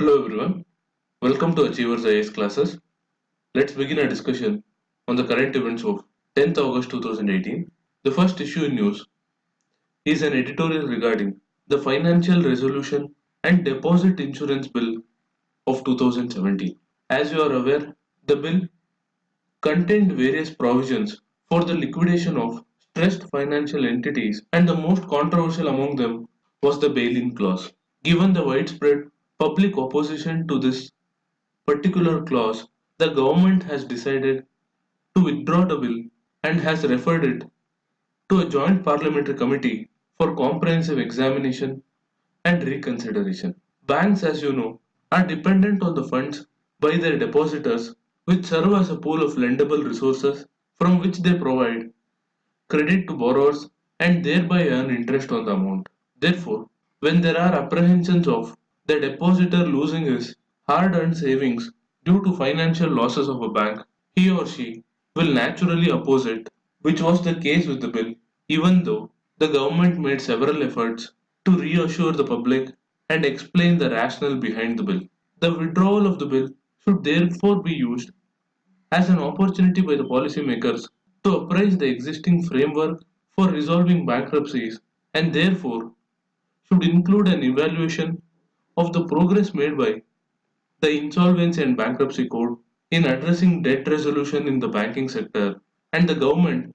Hello everyone, welcome to Achievers IAS classes. Let's begin our discussion on the current events of 10th August 2018. The first issue in news is an editorial regarding the Financial Resolution and Deposit Insurance Bill of 2017. As you are aware, the bill contained various provisions for the liquidation of stressed financial entities, and the most controversial among them was the bail-in clause. Given the widespread public opposition to this particular clause, the government has decided to withdraw the bill and has referred it to a joint parliamentary committee for comprehensive examination and reconsideration. Banks, as you know, are dependent on the funds by their depositors, which serve as a pool of lendable resources from which they provide credit to borrowers and thereby earn interest on the amount. Therefore, when there are apprehensions of the depositor losing his hard earned savings due to financial losses of a bank, he or she will naturally oppose it, which was the case with the bill, even though the government made several efforts to reassure the public and explain the rationale behind the bill. The withdrawal of the bill should therefore be used as an opportunity by the policymakers to appraise the existing framework for resolving bankruptcies, and therefore should include an evaluation of the progress made by the Insolvency and Bankruptcy Code in addressing debt resolution in the banking sector, and the government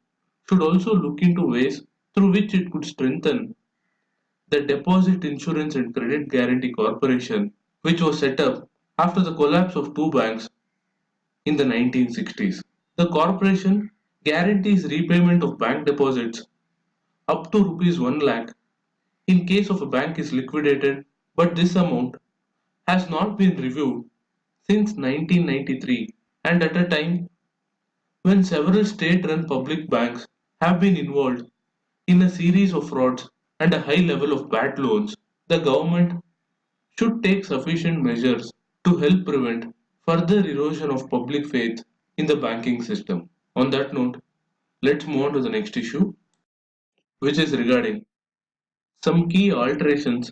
should also look into ways through which it could strengthen the Deposit Insurance and Credit Guarantee Corporation, which was set up after the collapse of two banks in the 1960s. The corporation guarantees repayment of bank deposits up to rupees 1 lakh in case of a bank is liquidated, but this amount has not been reviewed since 1993, and at a time when several state-run public banks have been involved in a series of frauds and a high level of bad loans, the government should take sufficient measures to help prevent further erosion of public faith in the banking system. On that note, let's move on to the next issue, which is regarding some key alterations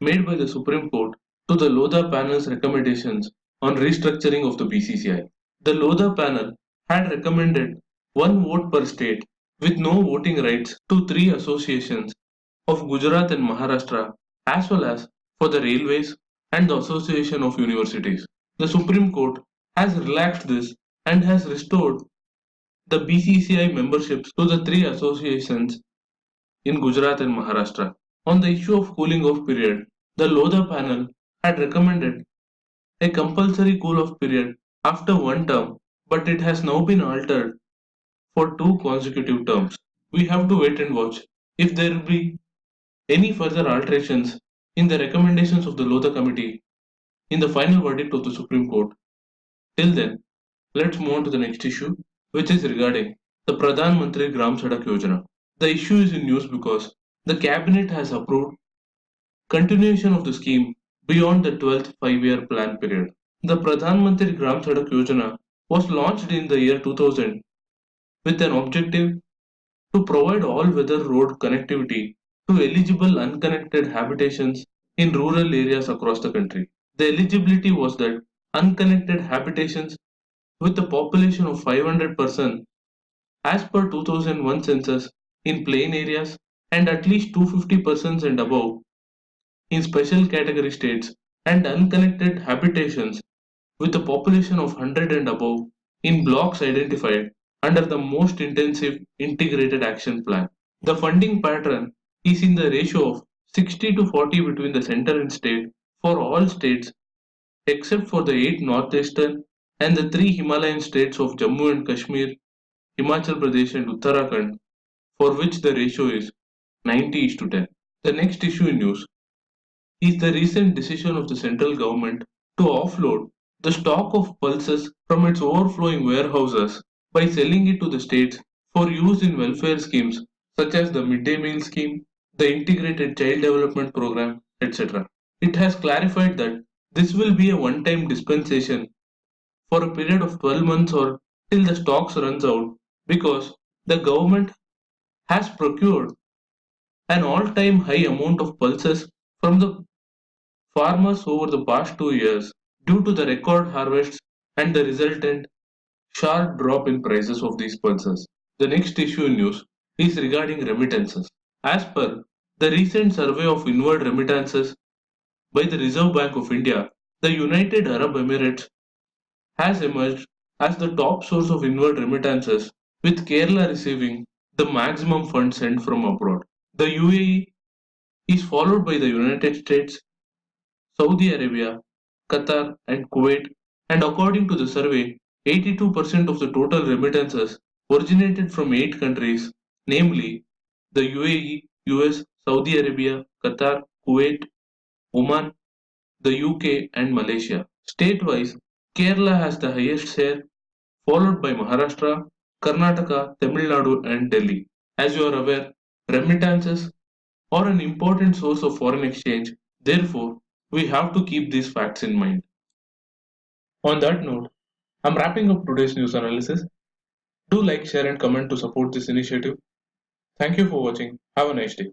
made by the Supreme Court to the Lodha panel's recommendations on restructuring of the BCCI. The Lodha panel had recommended one vote per state with no voting rights to three associations of Gujarat and Maharashtra, as well as for the railways and the Association of Universities. The Supreme Court has relaxed this and has restored the BCCI memberships to the three associations in Gujarat and Maharashtra. On the issue of cooling off period, the Lodha panel had recommended a compulsory cool off period after one term, but it has now been altered for two consecutive terms. We have to wait and watch if there will be any further alterations in the recommendations of the Lodha committee in the final verdict of the Supreme Court. Till then, let's move on to the next issue, which is regarding the Pradhan Mantri Gram Sadak Yojana. The issue is in news because the cabinet has approved continuation of the scheme beyond the 12th five-year plan period. The Pradhan Mantri Gram Sadak Yojana was launched in the year 2000 with an objective to provide all-weather road connectivity to eligible unconnected habitations in rural areas across the country. The eligibility was that unconnected habitations with a population of 500% as per 2001 census in plain areas and at least 250% and above in special category states, and unconnected habitations with a population of 100 and above in blocks identified under the most intensive integrated action plan. The funding pattern is in the ratio of 60 to 40 between the center and state for all states except for the 8 northeastern and the 3 Himalayan states of Jammu and Kashmir, Himachal Pradesh and Uttarakhand, for which the ratio is 90:10. The next issue in news is the recent decision of the central government to offload the stock of pulses from its overflowing warehouses by selling it to the states for use in welfare schemes such as the midday meal scheme, the integrated child development program, etc. It has clarified that this will be a one-time dispensation for a period of 12 months or till the stocks runs out, because the government has procured an all-time high amount of pulses from the farmers over the past 2 years due to the record harvests and the resultant sharp drop in prices of these pulses. The next issue in news is regarding remittances. As per the recent survey of inward remittances by the Reserve Bank of India, the United Arab Emirates has emerged as the top source of inward remittances, with Kerala receiving the maximum funds sent from abroad. The UAE is followed by the United States, Saudi Arabia, Qatar, and Kuwait, and according to the survey, 82% of the total remittances originated from 8 countries, namely the UAE, US, Saudi Arabia, Qatar, Kuwait, Oman, the UK, and Malaysia. State-wise, Kerala has the highest share, followed by Maharashtra, Karnataka, Tamil Nadu, and Delhi. As you are aware, remittances are an important source of foreign exchange. Therefore, we have to keep these facts in mind. On that note, I'm wrapping up today's news analysis. Do like, share, and comment to support this initiative. Thank you for watching. Have a nice day.